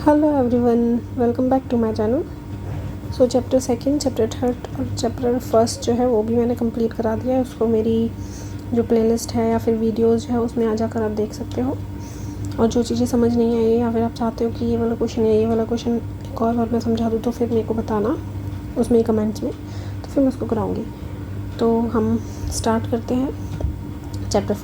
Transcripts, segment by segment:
Hello everyone, welcome back to my channel. So chapter second, chapter third और chapter first जो है वो भी मैंने कंप्लीट करा दिया है। उसको मेरी जो प्लेलिस्ट है या फिर वीडियोस है उसमें आ जाकर आप देख सकते हो। और जो चीज़ें समझ नहीं आई या फिर आप चाहते हो कि ये वाला क्वेश्चन या ये वाला क्वेश्चन एक और बार मैं समझा दूँ तो फिर मेरे को बताना उसमें कमेंट्स में, तो फिर मैं उसको कराऊँगी। तो हम स्टार्ट करते हैं चैप्टर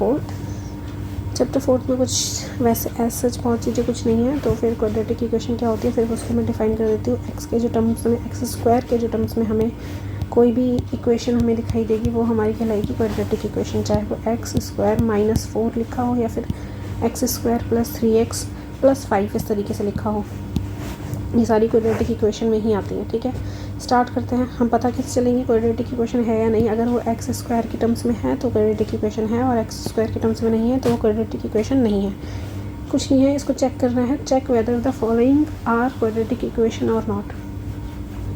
फोर्थ में कुछ वैसे एज सच बहुत चीज़ें कुछ नहीं है। तो फिर क्वाड्रेटिक इक्वेशन क्या होती है सिर्फ उसको मैं डिफ़ाइन कर देती हूँ। एक्स के जो टर्म्स में, एक्स स्क्वायर के जो टर्म्स में हमें कोई भी इक्वेशन हमें दिखाई देगी वो हमारी कहलाएगी क्वाड्रेटिक इक्वेशन, चाहे वो एक्स स्क्वायर -4 लिखा हो या फिर एक्स स्क्वायर +3x +5 इस तरीके से लिखा हो। ये सारी क्वाड्रेटिक इक्वेशन में ही आती है। ठीक है, स्टार्ट करते हैं। हम पता कैसे चलेंगे क्वाड्रेटिक इक्वेशन है या नहीं। अगर वो एक्स स्क्वायर की टर्म्स में है तो क्वाड्रेटिक इक्वेशन है, और एक्स स्क्वायर की टर्म्स में नहीं है तो वो क्वाड्रेटिक इक्वेशन नहीं है। कुछ नहीं है, इसको चेक करना है। Check whether the following are quadratic equation और नॉट।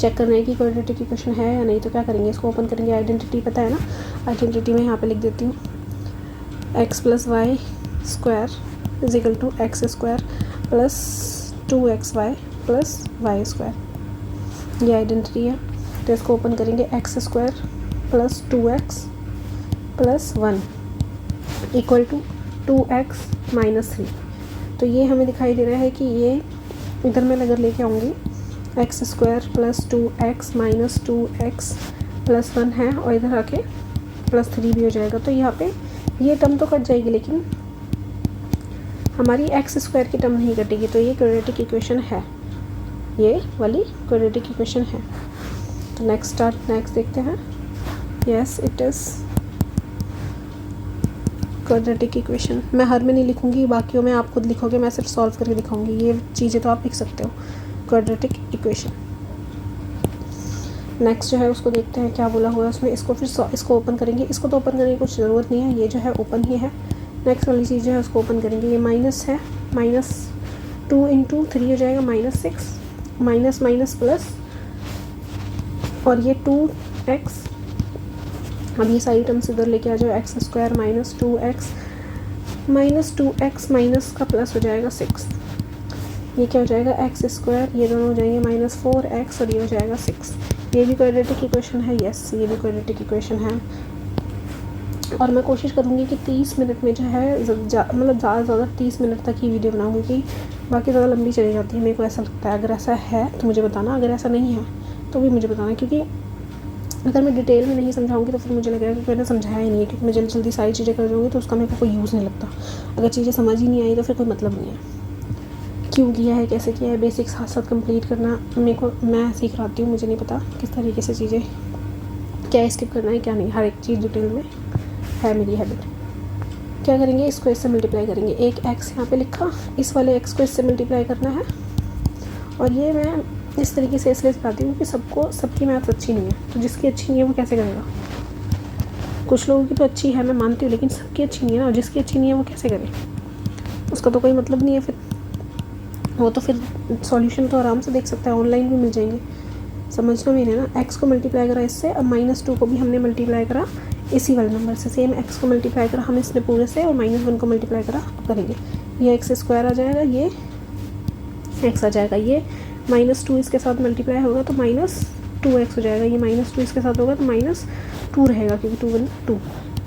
चेक करना है कि क्वाड्रेटिक इक्वेशन है या नहीं। तो क्या करेंगे, इसको ओपन करेंगे। आइडेंटिटी पता है ना, आइडेंटिटी में यहाँ पे लिख देती हूँ x + y² = x² + 2xy + y²। ये आइडेंटिटी है। तो इसको ओपन करेंगे। x² + 2x + 1 = 2x - 3। तो ये हमें दिखाई दे रहा है कि ये इधर मैं अगर लेके आऊँगी x² + 2x - 2x + 1 है और इधर आके +3 भी हो जाएगा। तो यहाँ पे ये टर्म तो कट जाएगी लेकिन हमारी x² की टर्म नहीं कटेगी। तो ये क्वाड्रेटिक इक्वेशन है, ये वाली क्वाड्रेटिक इक्वेशन है। तो नेक्स्ट देखते हैं। Yes, it is quadratic equation. मैं हर में नहीं लिखूँगी, बाकियों में आप खुद लिखोगे, मैं सिर्फ सॉल्व करके दिखाऊँगी। ये चीज़ें तो आप लिख सकते हो, क्वाड्रेटिक इक्वेशन। नेक्स्ट जो है उसको देखते हैं क्या बोला हुआ है उसमें। इसको ओपन करेंगे। इसको तो ओपन करने की कुछ ज़रूरत नहीं है, ये जो है ओपन ही है। नेक्स्ट वाली चीज़ जो है उसको ओपन करेंगे। ये माइनस है, -2 × 3 हो जाएगा -6, माइनस प्लस, और ये 2x। अब ये सारी टर्म्स इधर लेके आ जाओ। x² - 2x माइनस का प्लस हो जाएगा 6। ये क्या हो जाएगा, x², ये दोनों हो जाएंगे -4x और ये हो जाएगा 6। ये भी क्वाड्रेटिक इक्वेशन है। यस, ये भी क्वाड्रेटिक इक्वेशन है। और मैं कोशिश करूँगी कि 30 मिनट में जो है मतलब ज़्यादा से ज़्यादा 30 मिनट तक ही वीडियो बनाऊँगी, क्योंकि बाकी ज़्यादा लंबी चली जाती है, मेरे को ऐसा लगता है। अगर ऐसा है तो मुझे बताना, अगर ऐसा नहीं है तो भी मुझे बताना, क्योंकि अगर मैं डिटेल में नहीं समझाऊंगी तो फिर मुझे लगेगा कि मैंने समझाया ही नहीं है, क्योंकि मैं जल्दी जल्दी सारी चीज़ें कर दूँगी तो उसका मेरे को कोई यूज़ नहीं लगता। अगर चीज़ें समझ ही नहीं आई तो फिर कोई मतलब नहीं है। क्यों किया है, कैसे किया है, बेसिक साथ साथ कंप्लीट करना मेरे को, मैं सीख रही हूँ। मुझे नहीं पता किस तरीके से चीज़ें क्या स्किप करना है क्या नहीं, हर एक चीज़ डिटेल में है मेरी हैबिट। क्या करेंगे, इसको इससे मल्टीप्लाई करेंगे। एक x यहाँ पे लिखा, इस वाले x को इससे मल्टीप्लाई करना है। और ये मैं इस तरीके से इसलिए सिखाती हूँ कि सबकी मैथ्स अच्छी नहीं है, तो जिसकी अच्छी नहीं है वो कैसे करेगा। कुछ लोगों की तो अच्छी है, मैं मानती हूँ, लेकिन सबकी अच्छी नहीं है ना, और जिसकी अच्छी नहीं है वो कैसे करे, उसका तो कोई मतलब नहीं है। फिर वो तो फिर सॉल्यूशन तो आराम से देख सकता है, ऑनलाइन भी मिल जाएंगे। समझना मेरे ना, x को मल्टीप्लाई करा इससे, अब -2 को भी हमने मल्टीप्लाई करा इसी वाले नंबर से। सेम x को मल्टीप्लाई करा हम इसने पूरे से, और -1 को मल्टीप्लाई करा करेंगे। ये x² आ जाएगा, ये x आ जाएगा, ये -2 इसके साथ मल्टीप्लाई होगा तो -2x हो जाएगा, ये -2 इसके साथ होगा तो -2 रहेगा, क्योंकि 2 1 2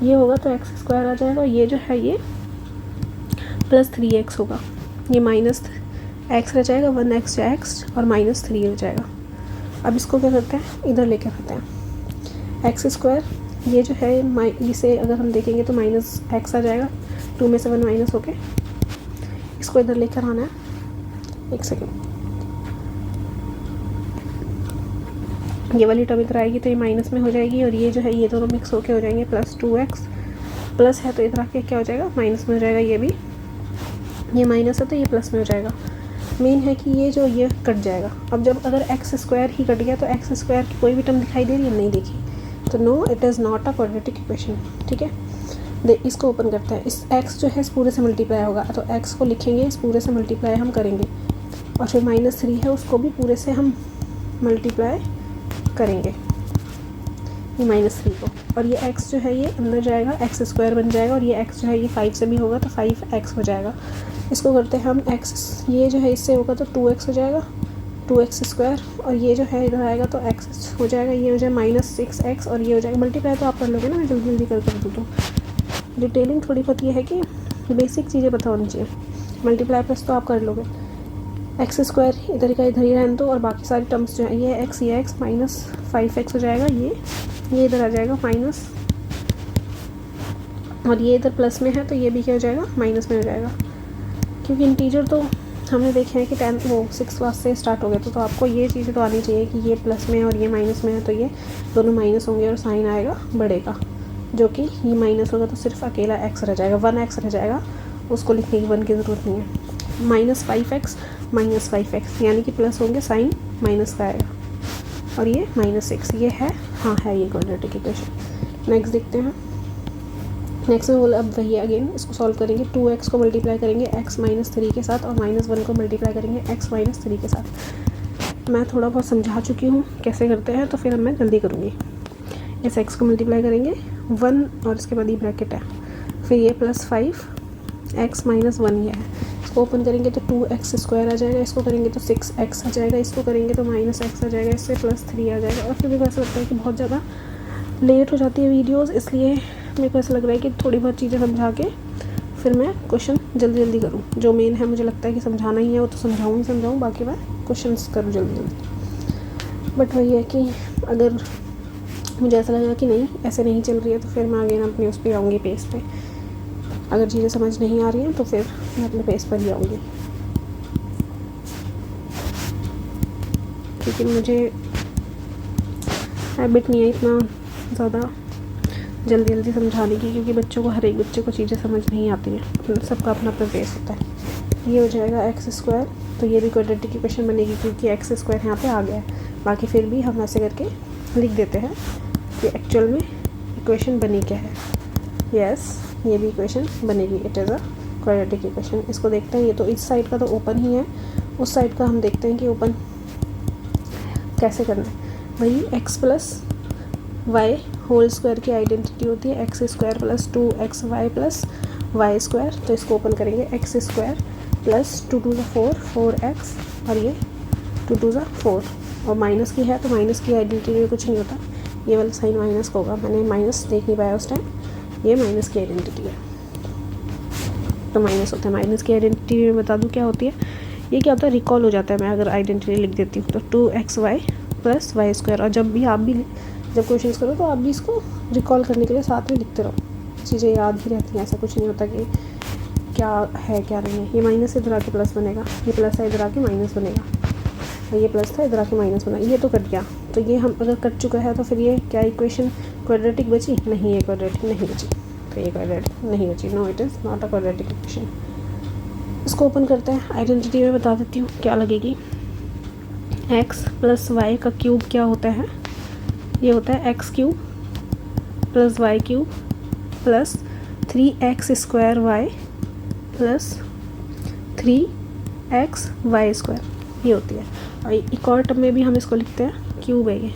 ये होगा तो x² आ जाएगा। ये जो है ये +3x होगा, ये -x रह जाएगा, 1x x और -3 हो जाएगा। अब इसको क्या करते हैं, इधर लेकर आते हैं। x², ये जो है इसे अगर हम देखेंगे तो -x आ जाएगा, 2 में से 1 माइनस होके। इसको इधर लेकर आना है। एक सेकेंड, ये वाली टर्म इधर आएगी तो ये माइनस में हो जाएगी, और ये जो है ये दोनों मिक्स होके हो जाएंगे +2x। प्लस है तो इधर आके क्या हो जाएगा, माइनस में हो जाएगा। ये माइनस है तो ये प्लस में हो जाएगा। मेन है कि ये कट जाएगा। अब जब अगर x² ही कट गया तो x² की कोई भी टर्म दिखाई दे रही है, नहीं देखी, तो no, it is not a quadratic equation. ठीक है, इसको ओपन करते हैं। इस x जो है इस पूरे से मल्टीप्लाई होगा, तो x को लिखेंगे, इस पूरे से मल्टीप्लाई हम करेंगे, और फिर -3 है उसको भी पूरे से हम मल्टीप्लाई करेंगे, ये -3 को। और ये x जो है ये अंदर जाएगा, x² बन जाएगा, और ये x जो है ये 5 से भी होगा तो 5x हो जाएगा। इसको करते हैं हम एक्स, ये जो है इससे होगा तो 2x हो जाएगा, 2x², और ये जो है इधर आएगा तो x हो जाएगा, ये हो जाएगा -6x, और ये हो जाएगा मल्टीप्लाई तो आप कर लोगे ना, मैं जल्दी जल्दी कर दूँ। तो डिटेलिंग थोड़ी बहुत ये है कि बेसिक चीज़ें पता होनी चाहिए। मल्टीप्लाई प्लस तो आप कर लोगे, x² इधर का इधर ही रहने दो, और बाकी सारी टर्म्स जो है ये x -5x हो जाएगा, ये इधर आ जाएगा माइनस, और ये इधर प्लस में है तो ये भी क्या हो जाएगा, माइनस में हो जाएगा। क्योंकि इंटीजर तो हमने देखे हैं कि 6 क्लास से स्टार्ट हो गए, तो आपको ये चीज़ें तो आनी चाहिए कि ये प्लस में है और ये माइनस में है, तो ये दोनों माइनस होंगे और साइन आएगा बढ़ेगा, जो कि ये माइनस होगा तो सिर्फ अकेला x रह जाएगा, 1x रह जाएगा, उसको लिखने की 1 की ज़रूरत नहीं है। -5x यानी कि प्लस होंगे, साइन माइनस का आएगा, और ये -6, ये है, हाँ है ये क्वाड्रेटिक इक्वेशन। नेक्स्ट देखते हैं। नेक्स्ट में बोला अब वही अगेन इसको सॉल्व करेंगे, 2x को मल्टीप्लाई करेंगे x -3 के साथ, और -1 को मल्टीप्लाई करेंगे x -3 के साथ। मैं थोड़ा बहुत समझा चुकी हूँ कैसे करते हैं, तो फिर अब मैं जल्दी करूँगी। इस x को मल्टीप्लाई करेंगे 1, और इसके बाद ये ब्रैकेट है, फिर ये +5 x -1 ये है, इसको ओपन करेंगे तो 2x² आ जाएगा, इसको करेंगे तो 6x आ जाएगा, इसको करेंगे तो -x आ जाएगा, इससे +3 आ जाएगा। और फिर मेरे को ऐसा लगता है कि बहुत ज़्यादा लेट हो जाती है वीडियोस, इसलिए मेरे को ऐसा लग रहा है कि थोड़ी बहुत चीज़ें समझा के फिर मैं क्वेश्चन जल्दी जल्दी करूँ। जो मेन है मुझे लगता है कि समझाना ही है वो तो समझाऊँ, बाकी मैं क्वेश्चंस करूँ जल्दी जल्दी। बट वही है कि अगर मुझे ऐसा लगा कि नहीं ऐसे नहीं चल रही है, तो फिर मैं अगेन अपने उस पर आऊँगी, पेज पे। अगर चीज़ें समझ नहीं आ रही हैं तो फिर मैं अपने पेज पर ही आऊँगी, क्योंकि मुझे हैबिट नहीं है इतना ज़्यादा जल्दी जल्दी समझाने की, क्योंकि बच्चों को, हर एक बच्चे को चीज़ें समझ नहीं आती हैं, सबका अपना अपना पेस होता है। ये हो जाएगा x², तो ये भी क्वाड्रेटिक इक्वेशन बनेगी, क्योंकि x² यहाँ पे आ गया है। बाकी फिर भी हम ऐसे करके लिख देते हैं कि एक्चुअल में इक्वेशन बनी क्या है। यस, ये भी इक्वेशन बनेगी, it is a quadratic equation. इसको देखते हैं, ये तो इस साइड का तो ओपन ही है, उस साइड का हम देखते हैं कि ओपन कैसे करना है। वही x + y होल स्क्वायर की आइडेंटिटी होती है x² + 2xy + y²। तो इसको ओपन करेंगे x² + 2 × 4 4x, और ये 2 × 4, और माइनस की है तो माइनस की आइडेंटिटी में कुछ नहीं होता, ये वाला साइन माइनस का होगा, मैंने माइनस देख नहीं पाया उस टाइम, ये माइनस की आइडेंटिटी है तो माइनस होता है। माइनस की आइडेंटिटी में बता दूँ क्या होती है, ये क्या होता है, रिकॉल हो जाता है। मैं अगर आइडेंटिटी लिख देती हूँ तो 2xy + y², और जब भी आप भी जब क्वेश्चन करो तो आप भी इसको रिकॉल करने के लिए साथ में लिखते रहो, चीज़ें याद ही रहती हैं, ऐसा कुछ नहीं होता कि क्या है क्या नहीं है। ये माइनस इधर आके प्लस बनेगा, ये प्लस है इधर आके माइनस बनेगा, और ये प्लस था इधर आके माइनस बना, ये तो कट गया। तो ये हम अगर कट चुका है तो फिर ये क्या इक्वेशन क्वाड्रेटिक बची? नहीं, ये क्वाड्रेटिक नहीं बची, तो ये क्वाड्रेटिक नहीं बची, no it is not a quadratic equation. इसको ओपन करते हैं, आइडेंटिटी में बता देती हूँ क्या लगेगी। x + y का क्यूब क्या होता है, ये होता है x³ + y³ + 3x² y + 3xy², ये होती है। और एक और टर्म में भी हम इसको लिखते हैं, क्यूब है ये,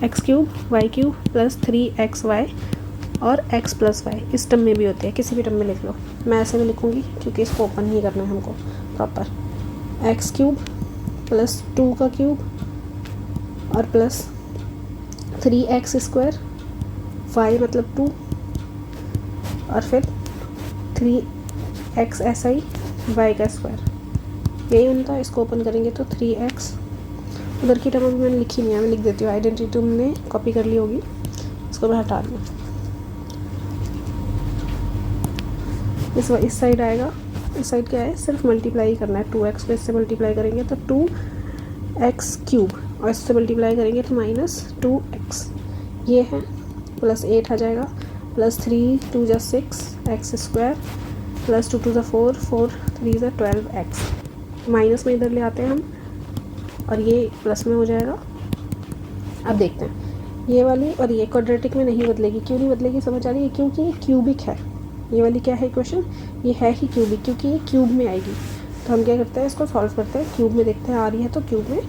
x³ y³ + 3xy और x + y, इस टर्म में भी होती है, किसी भी टर्म में लिख लो। मैं ऐसे में लिखूँगी क्योंकि इसको ओपन नहीं करना है हमको प्रॉपर। x³ + 2 का क्यूब और प्लस 3x² y मतलब 2, और फिर 3xsi y का स्क्वायर, यही उनका। इसको ओपन करेंगे तो 3x, उधर की टर्म अभी मैंने लिखी नहीं है, मैं लिख देती हूँ, आइडेंटिटी तुमने कॉपी कर ली होगी, इसको मैं हटा दूँ। इस साइड आएगा, इस साइड क्या है, सिर्फ मल्टीप्लाई करना है। 2x को इससे मल्टीप्लाई करेंगे तो 2x³ और इससे मल्टीप्लाई करेंगे तो -2x, ये है, प्लस 8 आ जाएगा, plus 3 2 × 6 x² plus 2 × 4 4 3 × 12x। Minus में इधर ले आते हैं हम, और ये प्लस में हो जाएगा। अब देखते हैं ये वाली, और ये क्वाड्रेटिक में नहीं बदलेगी। क्यों नहीं बदलेगी समझ आ रही है, क्योंकि ये क्यूबिक है। ये वाली क्या है इक्वेशन, ये है ही क्यूबिक, क्योंकि ये क्यूब में आएगी। तो हम क्या करते हैं, इसको सॉल्व करते हैं, क्यूब में देखते हैं आ रही है तो क्यूब में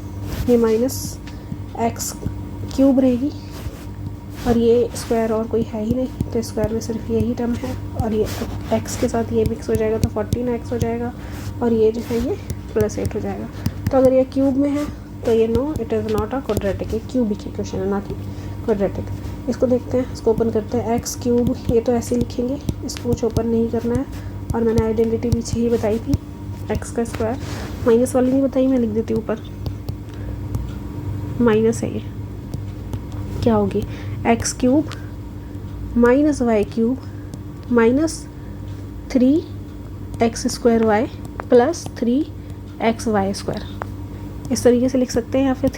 ये -x³ रहेगी, और ये स्क्वायर और कोई है ही नहीं, तो स्क्वायर में सिर्फ यही टर्म है, और ये x के साथ ये मिक्स हो जाएगा तो 14x हो जाएगा, और ये जो है ये +8 हो जाएगा। तो अगर ये क्यूब में है तो ये no, it is not a quadratic, ये क्यूबिक इक्वेशन है ना कि क्वाड्रेटिक। इसको देखते हैं, इसको ओपन करते हैं। एक्स क्यूब, ये तो ऐसे ही लिखेंगे, इसको कुछ ओपन नहीं करना है, और मैंने आइडेंटिटी पीछे ही बताई थी, एक्स का स्क्वायर, माइनस वाली नहीं बताई, मैं लिख देती हूँ ऊपर, माइनस है ये, क्या होगी x cube minus y cube minus 3x² y plus 3xy², इस तरीके से लिख सकते हैं, या फिर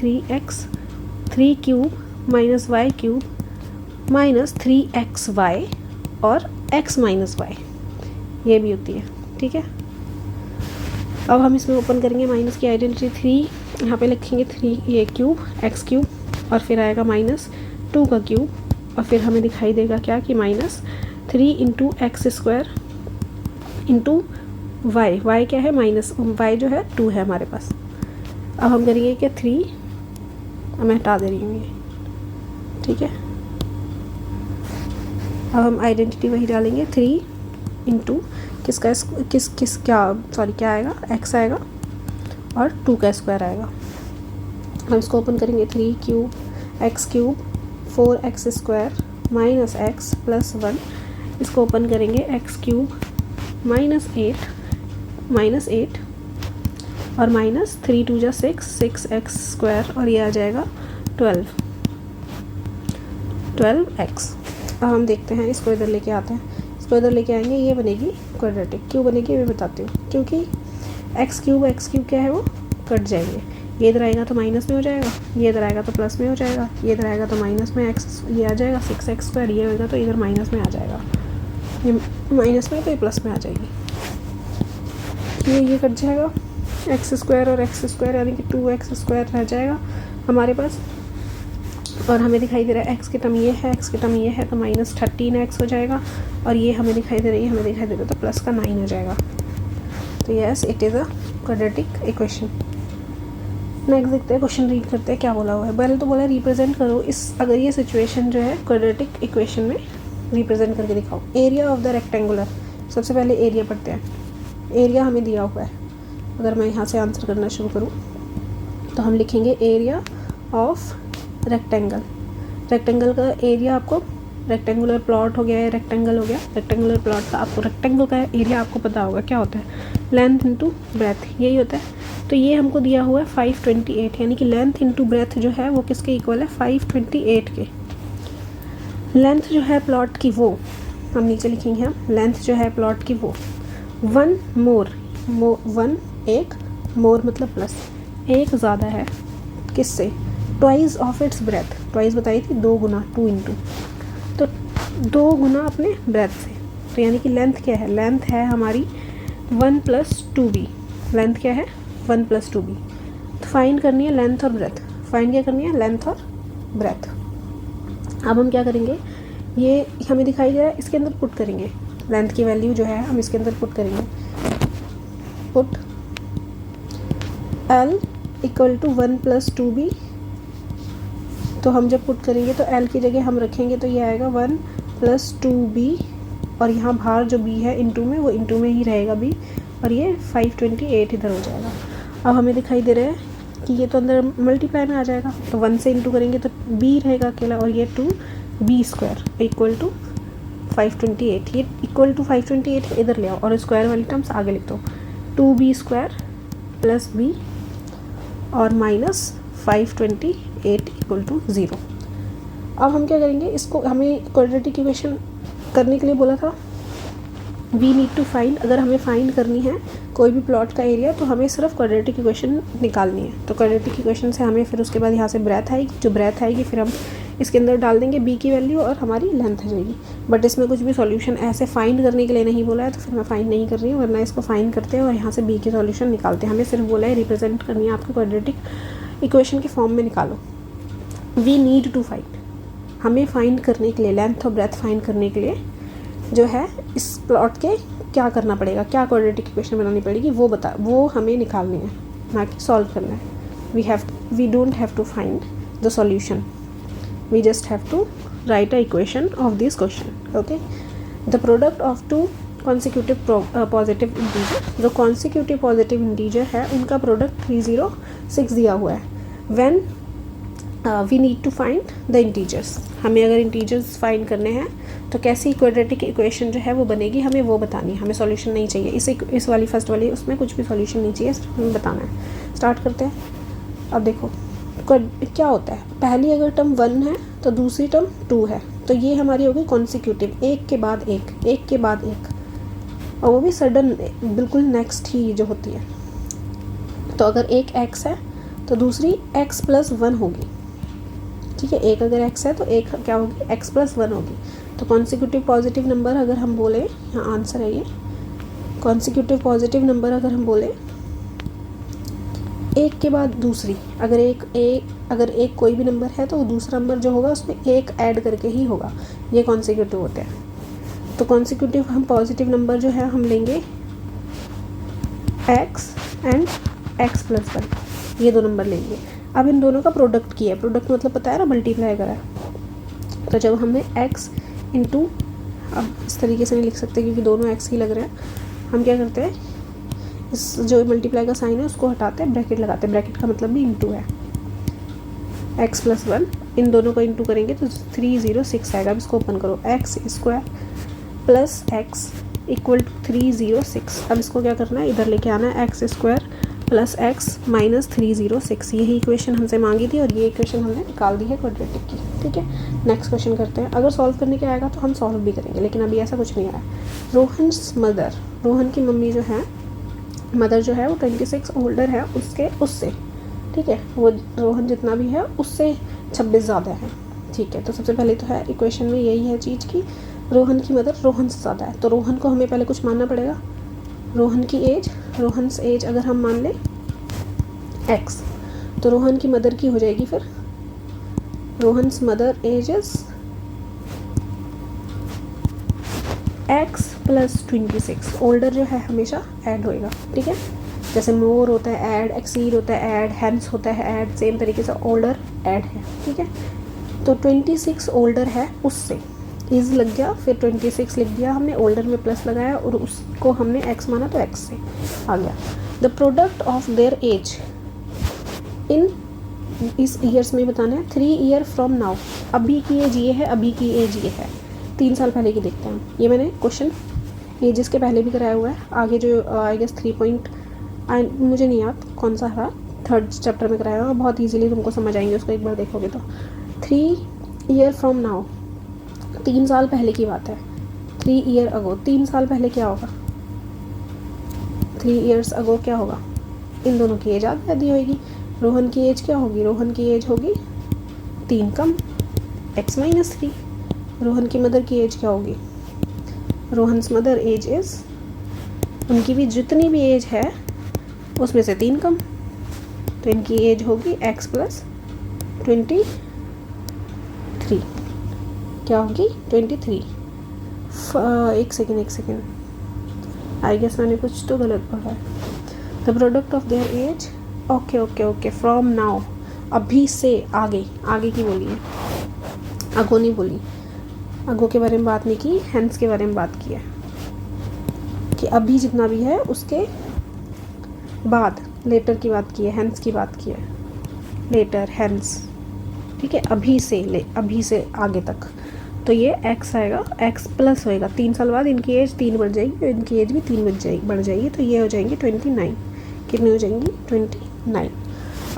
3 cube minus y cube minus 3xy और x माइनस वाई, ये भी होती है, ठीक है। अब हम इसमें ओपन करेंगे माइनस की आइडेंटिटी 3, यहाँ पे लिखेंगे 3 ये क्यूब x क्यूब, और फिर आएगा -2 का क्यूब, और फिर हमें दिखाई देगा क्या कि -3 × x² इंटू y क्या है माइनस, y जो है 2 है हमारे पास। अब हम करेंगे कि 3, मैं हटा दे रही हूँ ये, ठीक है। अब हम आइडेंटिटी वही डालेंगे, 3 इंटू किसका क्या आएगा, x आएगा और 2 का स्क्वायर आएगा। हम इसको ओपन करेंगे, 3 cube x cube 4x² minus x plus 1, इसको ओपन करेंगे, x क्यूब -8 और माइनस 3 2 = 6x², और ये आ जाएगा 12x। अब हम देखते हैं, इसको इधर लेके आते हैं, इसको इधर लेके आएंगे, ये बनेगी क्वाड्रेटिक। क्यों बनेगी मैं बताती हूँ, क्योंकि x क्यूब क्या है वो कट जाएंगे, ये इधर आएगा तो माइनस में हो जाएगा, ये इधर आएगा तो प्लस में हो जाएगा, ये इधर आएगा तो माइनस में x ये आ जाएगा 6x², ये होगा तो इधर माइनस में आ जाएगा, ये माइनस में तो ये प्लस में आ जाएगी, ये कट जाएगा, x² और x² यानी कि 2x² रह जाएगा हमारे पास, और हमें दिखाई दे रहा है x की टर्म ये है, x की टर्म ये है, तो -13x हो जाएगा, और ये हमें दिखाई दे रही है तो प्लस का 9 हो जाएगा। तो yes, it is a quadratic equation. Next देखते हैं, क्वेश्चन रीड करते हैं क्या बोला हुआ है। पहले तो बोला रिप्रेजेंट करो अगर ये सिचुएशन जो है क्वाड्रेटिक इक्वेशन में रिप्रेजेंट करके दिखाओ। एरिया ऑफ द रेक्टेंगुलर, सबसे पहले एरिया पढ़ते हैं। एरिया हमें दिया हुआ है, अगर मैं यहाँ से आंसर करना शुरू करूँ तो हम लिखेंगे एरिया ऑफ रेक्टेंगल का एरिया, आपको रेक्टेंगुलर प्लॉट हो गया है, रेक्टेंगल हो गया, रेक्टेंगुलर प्लॉट का आपको रेक्टेंगल का एरिया आपको पता होगा क्या होता है, लेंथ इंटू ब्रेथ, यही होता है। तो ये हमको दिया हुआ है 528, यानी कि लेंथ इंटू ब्रेथ जो है वो किसके इक्वल है, 528 के। लेंथ जो है प्लॉट की वो हम नीचे लिखेंगे, हम लेंथ जो है प्लॉट की वो 1 मोर मतलब प्लस, एक ज़्यादा है किससे, twice of its breath, twice बताई थी 2 गुना, 2 इंटू, तो 2 गुना अपने ब्रेथ से, तो यानी कि लेंथ क्या है, लेंथ है हमारी 1 + 2b, लेंथ क्या है 1 + 2b। तो फाइंड करनी है लेंथ और ब्रेथ, फाइंड क्या करनी है, लेंथ और ब्रेथ। अब हम क्या करेंगे, ये हमें दिखाई दे रहा है, इसके अंदर पुट करेंगे, लेंथ की वैल्यू जो है हम इसके अंदर पुट करेंगे, पुट L = 1 + 2b। तो हम जब पुट करेंगे तो L की जगह हम रखेंगे तो ये आएगा 1 + 2b, और यहाँ बाहर जो b है इंटू में, वो इंटू में ही रहेगा b, और ये 528 इधर हो जाएगा। अब हमें दिखाई दे रहा है कि ये तो अंदर मल्टीप्लाई में आ जाएगा, तो 1 से इंटू करेंगे तो b रहेगा अकेला, और ये 2b² = 528, ये इक्वल टू 528 इधर ले आओ, और स्क्वायर वाली टर्म्स आगे लिख दो, 2b² + b और -528 = 0। अब हम क्या करेंगे, इसको हमें क्वाड्रेटिक इक्वेशन करने के लिए बोला था, वी नीड टू फाइंड, अगर हमें फाइंड करनी है कोई भी प्लॉट का एरिया तो हमें सिर्फ क्वाड्रेटिक इक्वेशन निकालनी है। तो क्वाड्रेटिक इक्वेशन से हमें फिर उसके बाद यहाँ से ब्रेथ आएगी, जो ब्रेथ आएगी फिर हम इसके अंदर डाल देंगे b की वैल्यू और हमारी लेंथ आ जाएगी। बट इसमें कुछ भी सॉल्यूशन ऐसे फाइंड करने के लिए नहीं बोला है, तो फिर मैं फाइंड नहीं कर रही हूँ, वरना इसको फाइंड करते हैं और यहाँ से b की सॉल्यूशन निकालते हैं। हमें सिर्फ बोला है रिप्रेजेंट करनी है आपको क्वाड्रेटिक इक्वेशन के फॉर्म में निकालो। वी नीड टू फाइंड, हमें फाइंड करने के लिए लेंथ और ब्रेथ फाइंड करने के लिए जो है इस प्लॉट के क्या करना पड़ेगा, क्या क्वाड्रेटिक इक्वेशन बनानी पड़ेगी, वो हमें निकालनी है, ना कि सॉल्व करना है। We don't have to find the solution, we just have to write a equation of this question. Okay, the product of two consecutive positive integer, जो कॉन्सिक्यूटिव पॉजिटिव इंटीजर है उनका प्रोडक्ट 306 दिया हुआ है. When we need to find the integers, हमें अगर integers find करने हैं तो कैसी क्वाड्रेटिक इक्वेशन जो है वो बनेगी, हमें वो बतानी है. हमें सॉल्यूशन नहीं चाहिए इस वाली फर्स्ट वाली, उसमें कुछ भी सॉल्यूशन नहीं चाहिए, सिर्फ हमें बताना है. स्टार्ट करते हैं. अब देखो क्या होता है, पहली अगर टर्म 1 है तो दूसरी टर्म 2 है, तो ये हमारी होगी कॉन्सिक्यूटिव, एक के बाद एक, एक के बाद एक, और वो भी सडन, बिल्कुल नेक्स्ट ही जो होती है. तो अगर एक x है तो दूसरी x+1 होगी. ठीक है, एक अगर x है तो एक क्या होगी, x+1 होगी. तो कॉन्सिक्यूटिव पॉजिटिव नंबर अगर हम बोले, यहाँ आंसर है ये, कॉन्सिक्यूटिव पॉजिटिव नंबर अगर हम बोले एक के बाद दूसरी, अगर एक कोई भी नंबर है तो दूसरा नंबर जो होगा उसमें एक ऐड करके ही होगा, ये कॉन्सिक्यूटिव होते हैं. तो कॉन्सिक्यूटिव हम पॉजिटिव नंबर जो है हम लेंगे x एंड x+1, ये दो नंबर लेंगे. अब इन दोनों का प्रोडक्ट किया है, प्रोडक्ट मतलब पता है ना, मल्टीप्लाई करा है. तो जब हमने x इंटू, अब इस तरीके से नहीं लिख सकते क्योंकि दोनों x ही लग रहे हैं, हम क्या करते हैं, इस जो मल्टीप्लाई का साइन है उसको हटाते हैं, ब्रैकेट लगाते हैं. ब्रैकेट का मतलब भी इंटू है. x+1 इन दोनों को इंटू करेंगे तो 306 आएगा. अब इसको ओपन करो, x² plus x equal to 306. अब इसको क्या करना है, इधर लेके आना है, x² प्लस x माइनस 306. यही इक्वेशन हमसे मांगी थी और ये इक्वेशन हमने निकाल दी है क्वाड्रेटिक की. ठीक है, नेक्स्ट क्वेश्चन करते हैं. अगर सॉल्व करने के आएगा तो हम सॉल्व भी करेंगे, लेकिन अभी ऐसा कुछ नहीं आया. रोहन्स मदर, रोहन की मम्मी जो है, मदर जो है वो 26 ओल्डर है उससे. ठीक है, वो रोहन जितना भी है उससे 26 ज़्यादा है. ठीक है, तो सबसे पहले तो है इक्वेशन में यही है चीज़ कि रोहन की मदर रोहन से ज़्यादा है, तो रोहन को हमें पहले कुछ मानना पड़ेगा. रोहन की एज, रोहन्स एज अगर हम मान लें x, तो रोहन की मदर की हो जाएगी फिर Rohan's mother age is x+26. Older जो है हमेशा ऐड होएगा. ठीक है, जैसे मोर होता है ऐड, एक्सीड होता है ऐड, हैंस होता है ऐड, सेम तरीके से ओल्डर ऐड है. ठीक है, तो 26 ओल्डर है उससे, इज लग गया, फिर 26 लिख दिया हमने, ओल्डर में प्लस लगाया और उसको हमने x माना तो x से आ गया. The product of their age in, इस ईयर्स में बताना है 3 ईयर फ्रॉम नाउ. अभी की एज ये है, अभी की एज ये है, 3 साल पहले की देखते हैं. ये मैंने क्वेश्चन एजेस के पहले भी कराया हुआ है. आगे जो आई गेस 3 मुझे नहीं याद कौन सा था, 3rd चैप्टर में कराया हुआ, बहुत ईजिली तुमको समझ आएंगे उसको एक बार देखोगे तो. 3 ईयर फ्रॉम नाउ, 3 साल पहले की बात है. 3 ईयर अगो, 3 साल पहले क्या होगा, 3 ईयर्स अगो क्या होगा, इन दोनों की एज आधी होगी. रोहन की एज क्या होगी, रोहन की एज होगी 3 कम x-3. रोहन की मदर की एज क्या होगी, रोहन्स मदर एज इज, उनकी भी जितनी भी एज है उसमें से 3 कम, तो इनकी एज होगी x+23. क्या होगी 23. एक सेकेंड, आई गेस मैंने कुछ तो गलत पढ़ा है. The product of their age, okay from now, अभी से आगे, आगे की बोली है, अगो नहीं बोली. अगो के बारे में बात नहीं की, हैंस के बारे में बात की है कि अभी जितना भी है उसके बाद, लेटर की बात की है, हैंस की बात की है, लेटर हैंस. ठीक है, अभी से आगे तक, तो ये x आएगा, x प्लस होएगा. 3 साल बाद इनकी एज 3 बढ़ जाएगी और इनकी एज भी 3 बढ़ जाएगी, तो ये हो जाएंगी 29. कितनी हो जाएंगी 29.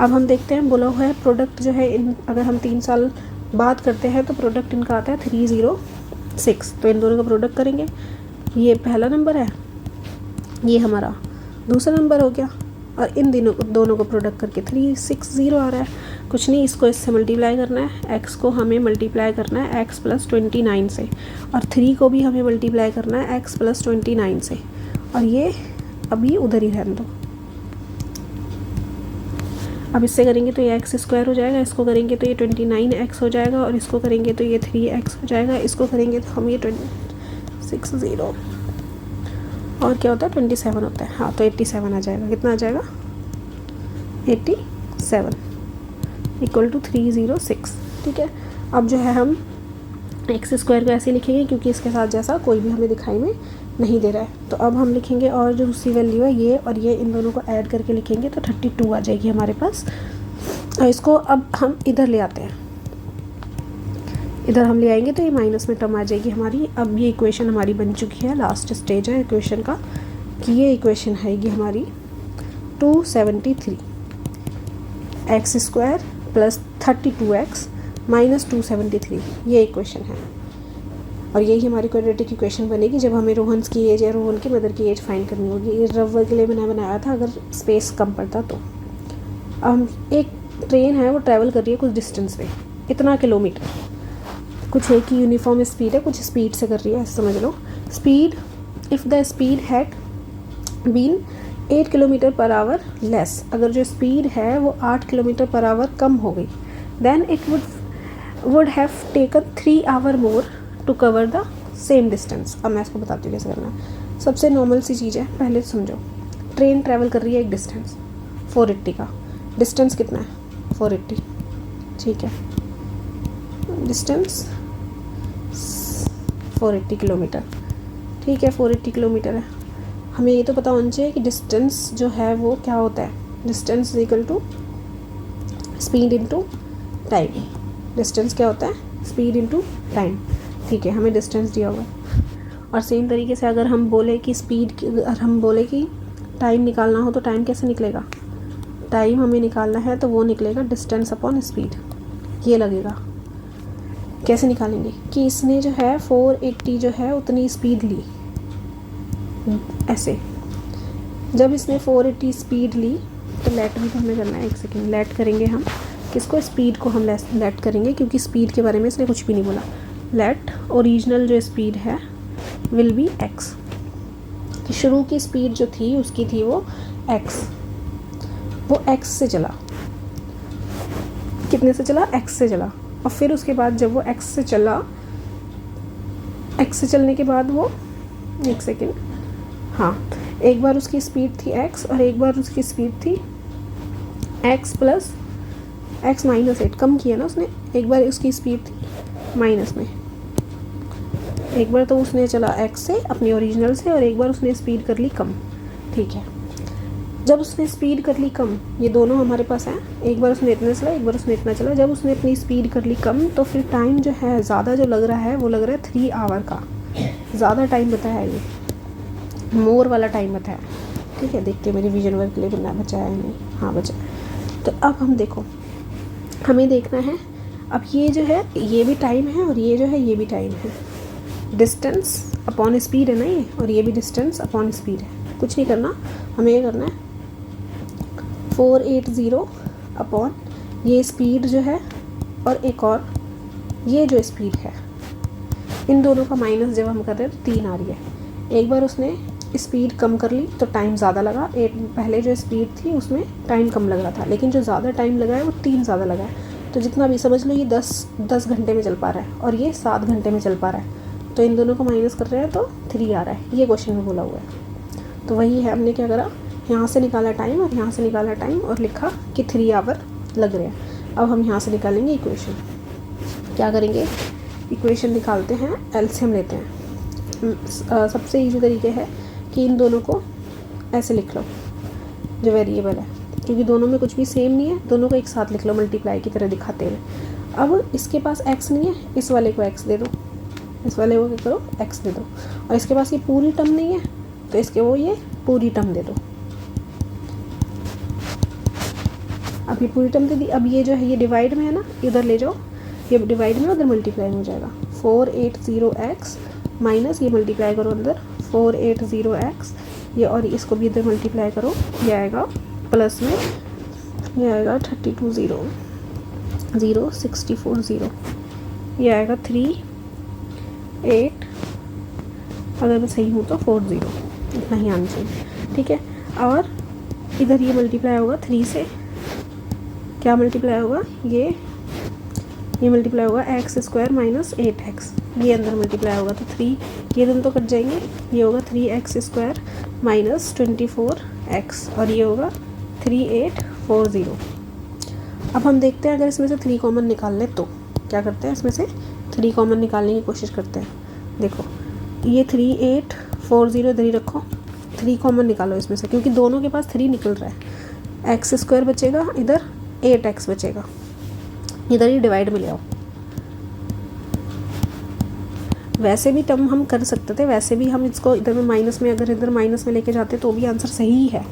अब हम देखते हैं, बोला हुआ है प्रोडक्ट जो है अगर हम 3 साल बाद करते हैं तो प्रोडक्ट इनका आता है 306. तो इन दोनों का प्रोडक्ट करेंगे, ये पहला नंबर है, ये हमारा दूसरा नंबर हो गया, और इन दोनों को प्रोडक्ट करके 360 आ रहा है. कुछ नहीं, इसको इससे मल्टीप्लाई करना है, x को हमें मल्टीप्लाई करना है x+29 से, और 3 को भी हमें मल्टीप्लाई करना है x+29 से, और ये अभी उधर ही रहने दो. अब इससे करेंगे तो ये x² हो जाएगा, इसको करेंगे तो ये 29x हो जाएगा, और इसको करेंगे तो ये 3x हो जाएगा, इसको करेंगे तो हम ये 60 और क्या होता है 27 होता है. हाँ, तो 87 आ जाएगा. कितना आ जाएगा 87 इक्वल टू 306. ठीक है, अब जो है हम एक्स स्क्वायर को ऐसे लिखेंगे क्योंकि इसके साथ जैसा कोई भी हमें दिखाई में नहीं दे रहा है। तो अब हम लिखेंगे और जो दूसरी वैल्यू है ये और ये, इन दोनों को ऐड करके लिखेंगे तो 32 आ जाएगी हमारे पास। और इसको अब हम इधर ले आते हैं, इधर हम ले आएंगे तो ये माइनस में टर्म आ जाएगी हमारी। अब ये इक्वेशन हमारी बन चुकी है, लास्ट स्टेज है इक्वेशन का कि ये इक्वेशन है ये हमारी 273 x square plus 32x minus 273, ये इक्वेशन है। और यही हमारी क्वाड्रेटिक इक्वेशन बनेगी जब हमें रोहन्स की एज या रोहन के मदर की एज फाइंड करनी होगी। ये रफ वर्क के लिए मैंने बनाया था अगर स्पेस कम पड़ता तो। अब एक ट्रेन है वो ट्रैवल कर रही है कुछ डिस्टेंस पे, इतना किलोमीटर, कुछ एक ही यूनिफॉर्म स्पीड है, कुछ स्पीड से कर रही है, ऐसे समझ लो। Speed, if the speed had been 8 kilometre per hour less, अगर जो स्पीड है वो 8 किलोमीटर पर आवर कम हो गई, then it would have taken 3 hour more to cover the same distance. अब मैं इसको बताती हूँ कैसे करना है। सबसे नॉर्मल सी चीज़ है, पहले समझो। ट्रेन ट्रैवल कर रही है एक डिस्टेंस 480 का, डिस्टेंस कितना है 480, ठीक है, डिस्टेंस 480 किलोमीटर, ठीक है 480 किलोमीटर है। हमें ये तो पता होना चाहिए कि डिस्टेंस जो है वो क्या होता है, distance is equal to speed into time. Distance क्या होता है, स्पीड इनटू टाइम, ठीक है, हमें डिस्टेंस दिया हुआ है। और सेम तरीके से अगर हम बोले कि स्पीड, अगर हम बोले कि टाइम निकालना हो तो टाइम कैसे निकलेगा, टाइम हमें निकालना है तो वो निकलेगा डिस्टेंस अपॉन स्पीड, ये लगेगा। कैसे निकालेंगे कि इसने जो है 480 जो है उतनी स्पीड ली, ऐसे जब इसने 480 स्पीड ली तो लेट भी तो हमें करना है, एक सेकेंड, लेट करेंगे हम किसको, स्पीड को हम लेट करेंगे क्योंकि स्पीड के बारे में इसने कुछ भी नहीं बोला। लेट ओरिजिनल जो स्पीड है विल बी एक्स, कि शुरू की स्पीड जो थी उसकी थी वो एक्स, वो एक्स से चला, कितने से चला, एक्स से चला। और फिर उसके बाद जब वो एक्स से चला, एक्स से चलने के बाद वो, एक सेकेंड, हाँ, एक बार उसकी स्पीड थी एक्स और एक बार उसकी स्पीड थी एक्स प्लस एक्स माइनस 8, कम किया ना उसने। एक बार उसकी स्पीड थी माइनस में, एक बार तो उसने चला एक्स से अपनी ओरिजिनल से और एक बार उसने स्पीड कर ली कम, ठीक है। जब उसने स्पीड कर ली कम, ये दोनों हमारे पास हैं, एक बार उसने इतना चला एक बार उसने इतना चला, जब उसने अपनी स्पीड कर ली कम तो फिर टाइम जो है ज़्यादा जो लग रहा है वो लग रहा है 3 आवर का, ज़्यादा टाइम बताया, ये मोर वाला टाइम बताया, ठीक है। देखते मेरी विजन वर्क के लिए बनना बचा है नहीं, हाँ बचा। तो अब हम देखो, हमें देखना है अब ये जो है ये भी टाइम है और ये जो है ये भी टाइम है, डिस्टेंस अपॉन स्पीड है ना ये, और ये भी डिस्टेंस अपॉन स्पीड है। कुछ नहीं करना, हमें ये करना है 480 अपॉन ये स्पीड जो है और एक और ये जो स्पीड है, इन दोनों का माइनस जब हम कर रहे हैं तो 3 आ रही है। एक बार उसने स्पीड कम कर ली तो टाइम ज़्यादा लगा, एक पहले जो स्पीड थी उसमें टाइम कम लग रहा था, लेकिन जो ज़्यादा टाइम लगा है वो 3 ज़्यादा लगा है। तो जितना भी समझ लो ये 10 घंटे में चल पा रहा है और ये 7 घंटे में चल पा रहा है, तो इन दोनों को माइनस कर रहे हैं तो 3 आ रहा है, ये क्वेश्चन में बोला हुआ है। तो वही है, हमने क्या करा, यहाँ से निकाला टाइम और यहाँ से निकाला टाइम और लिखा कि 3 आवर लग रहे हैं। अब हम यहाँ से निकालेंगे इक्वेशन, क्या करेंगे, इक्वेशन निकालते हैं, एलसीएम लेते हैं। सबसे ईजी तरीके है कि इन दोनों को ऐसे लिख लो जो वेरिएबल है, क्योंकि दोनों में कुछ भी सेम नहीं है, दोनों को एक साथ लिख लो मल्टीप्लाई की तरह दिखाते हुए। अब इसके पास x नहीं है, इस वाले को x दे दो, इस वाले को क्या करो x दे दो, और इसके पास ये पूरी टर्म नहीं है तो इसके वो ये पूरी टर्म दे दो। अब ये पूरी टर्म दे दी, अब ये जो है ये डिवाइड में है ना, इधर ले जाओ, ये डिवाइड में उधर मल्टीप्लाई हो जाएगा। 480x माइनस ये मल्टीप्लाई करो अंदर 480x, ये और इसको भी इधर मल्टीप्लाई करो, ये आएगा प्लस में, ये आएगा 32 0 0 64 0, ये आएगा 3 8, अगर मैं सही हूँ तो 40, इतना ही आना चाहिए, ठीक है। और इधर ये मल्टीप्लाई होगा 3 से, क्या मल्टीप्लाई होगा, ये मल्टीप्लाई होगा एक्स स्क्वायर माइनस 8x, ये अंदर मल्टीप्लाई होगा तो 3, ये दोनों तो कट जाएंगे, ये होगा 3x स्क्वायर माइनस 24x और ये होगा 3840। अब हम देखते हैं अगर इसमें से 3 कॉमन निकाल लें तो क्या करते हैं, इसमें से 3 कॉमन निकालने की कोशिश करते हैं। देखो ये 3840 इधर ही रखो, 3 कॉमन निकालो इसमें से, क्योंकि दोनों के पास 3 निकल रहा है। एक्स स्क्वायर बचेगा, इधर 8x बचेगा, इधर ही डिवाइड में ले आओ। वैसे भी टर्म हम कर सकते थे, वैसे भी हम इसको इधर में माइनस में, अगर इधर माइनस में लेके जाते तो भी आंसर सही है,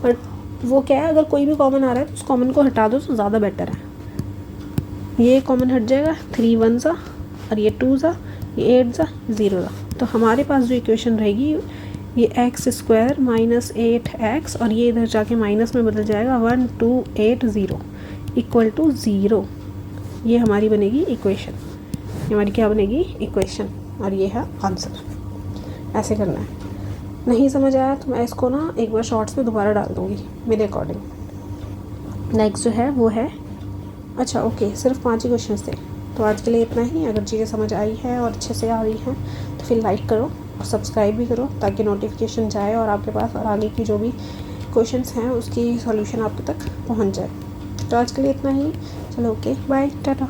बट वो क्या है, अगर कोई भी कॉमन आ रहा है तो उस कॉमन को हटा दो तो ज़्यादा बेटर है। ये कॉमन हट जाएगा, 3 1 सा, और ये 2 सा, ये 8 सा, 0 सा। तो हमारे पास जो इक्वेशन रहेगी ये एक्स स्क्वायर माइनस 8x, और ये इधर जाके माइनस में बदल जाएगा 1280 इक्वल टू 0। ये हमारी बनेगी इक्वेशन, ये हमारी क्या बनेगी इक्वेशन, और ये है आंसर। ऐसे करना है। नहीं समझ आया तो मैं इसको ना एक बार शॉर्ट्स में दोबारा डाल दूँगी मेरे अकॉर्डिंग। नेक्स्ट जो है वो है, अच्छा ओके, सिर्फ 5 ही क्वेश्चन थे, तो आज के लिए इतना ही। अगर चीज़ें समझ आई है और अच्छे से आ रही हैं तो फिर लाइक करो और सब्सक्राइब भी करो, ताकि नोटिफिकेशन जाए और आपके पास और आगे की जो भी क्वेश्चंस हैं उसकी सॉल्यूशन आपके तक पहुंच जाए। तो आज के लिए इतना ही। चलो ओके, बाय, टाटा।